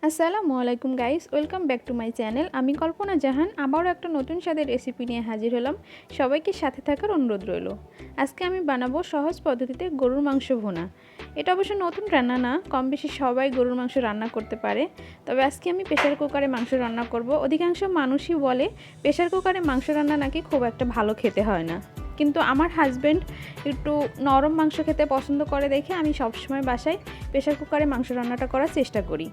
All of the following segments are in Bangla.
আসসালামু আলাইকুম guys, welcome back to my channel. আমি কল্পনা জাহান আবারও একটা নতুন স্বাদের রেসিপি নিয়ে হাজির হলাম। সবাইকে সাথে থাকার অনুরোধ রইল। আজকে আমি বানাবো সহজ পদ্ধতিতে গরুর মাংস ভুনা। এটা অবশ্য নতুন রান্না না, কম বেশি সবাই গরুর মাংস রান্না করতে পারে। তবে আজকে আমি প্রেসার কুকারে মাংস রান্না করব। অধিকাংশ মানুষই বলে প্রেসার কুকারে মাংস রান্না নাকি খুব একটা ভালো খেতে হয় না, কিন্তু আমার হাজব্যান্ড একটু নরম মাংস খেতে পছন্দ করে দেখে আমি সবসময় বাসায় প্রেসার কুকারে মাংস রান্নাটা করার চেষ্টা করি।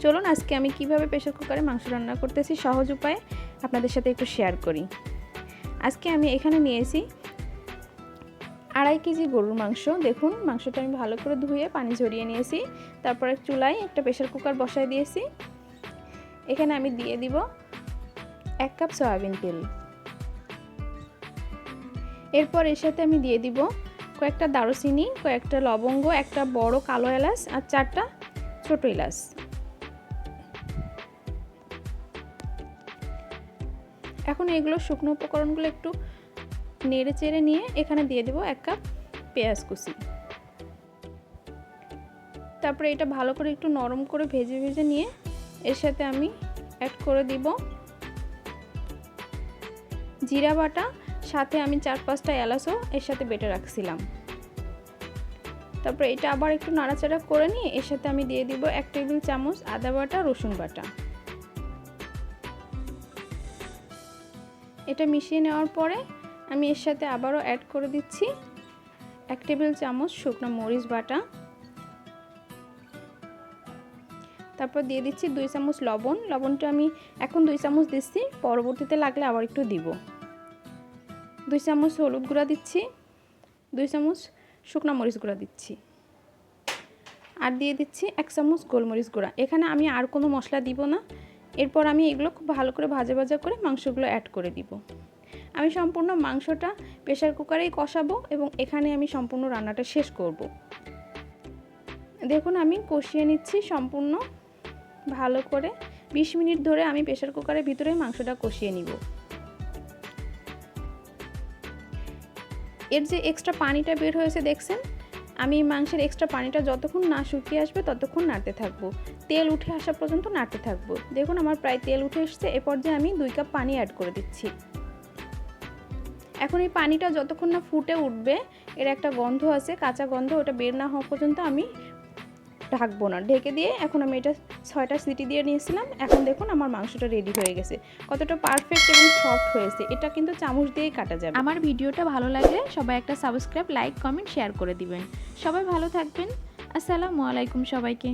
চলুন আজকে আমি কিভাবে প্রেসার কুকারে মাংস রান্না করতেছি সহজ উপায়ে আপনাদের সাথে একটু শেয়ার করি। আজকে আমি এখানে নিয়েছি 2.5 কেজি গরুর মাংস। দেখুন মাংসটা আমি ভালো করে ধুয়ে পানি ঝরিয়ে নিয়েছি। তারপরে চুলায় একটা প্রেসার কুকার বসায় দিয়েছি। এখানে আমি দিয়ে দিব 1 কাপ সয়াবিন তেল। এরপর এর সাথে আমি দিয়ে দিব কয়েকটা দারুচিনি, কয়েকটা লবঙ্গ, একটা বড় কালো এলাচ আর 4টা ছোট এলাচ। এখন এগুলো শুকনো উপকরণগুলো একটু নেড়ে চেড়ে নিয়ে এখানে দিয়ে দেব 1 কাপ পেঁয়াজ কুচি। তারপরে এটা ভালো করে একটু নরম করে ভেজে ভেজে নিয়ে এর সাথে আমি অ্যাড করে দিব জিরা বাটা, সাথে আমি 4-5টা এলাচও এর সাথে বেটে রাখছিলাম। তারপরে এটা আবার একটু নাড়াচাড়া করে নিয়ে এর সাথে আমি দিয়ে দিব 1 টেবিল চামচ আদা বাটা, রসুন বাটা। এটা মিশিয়ে নেওয়ার পরে আমি এর সাথে আবারও অ্যাড করে দিচ্ছি 1 টেবিল চামচ শুকনো মরিচ বাটা। তারপর দিয়ে দিচ্ছি 2 চামচ লবণ। লবণটা আমি এখন 2 চামচ দিচ্ছি, পরবর্তীতে লাগলে আবার একটু দিব। 2 চামচ হলুদ গুঁড়া দিচ্ছি, 2 চামচ শুকনো মরিচ গুঁড়া দিচ্ছি, আর দিয়ে দিচ্ছি 1 চামচ গোলমরিচ গুঁড়া। এখানে আমি আর কোনো মশলা দিব না। এরপর আমি এগুলো খুব ভালো করে ভাজা ভাজা করে মাংসগুলো অ্যাড করে দিব। আমি সম্পূর্ণ মাংসটা প্রেসার কুকারেই কষাবো এবং এখানে আমি সম্পূর্ণ রান্নাটা শেষ করব। দেখুন আমি কষিয়ে নিচ্ছি সম্পূর্ণ ভালো করে। 20 মিনিট ধরে আমি প্রেসার কুকারের ভিতরে মাংসটা কষিয়ে নিব। এর যে এক্সট্রা পানিটা বের হয়েছে দেখছেন, আমি মাংসের এক্সট্রা পানিটা যতক্ষণ না শুকিয়ে আসবে ততক্ষণ নাড়তে থাকবো, তেল উঠে আসা পর্যন্ত নাড়তে থাকবো। দেখুন আমার প্রায় তেল উঠে এসেছে। এ পর্যায়ে আমি 2 কাপ পানি অ্যাড করে দিচ্ছি। এখন এই পানিটা যতক্ষণ না ফুটে উঠবে, এর একটা গন্ধ আছে, কাঁচা গন্ধ, ওটা বের না হওয়া পর্যন্ত আমি ঢাকবো না। ঢেকে দিয়ে এখন আমি এটা 6টা সিটি দিয়ে নিয়েছিলাম। এখন দেখুন আমার মাংসটা রেডি হয়ে গেছে। কতটা পারফেক্ট এবং সফট হয়েছে, এটা কিন্তু চামচ দিয়েই কাটা যাবে। আমার ভিডিওটা ভালো লাগলে সবাই একটা সাবস্ক্রাইব, লাইক, কমেন্ট, শেয়ার করে দিবেন। সবাই ভালো থাকবেন। আসসালামু আলাইকুম সবাইকে।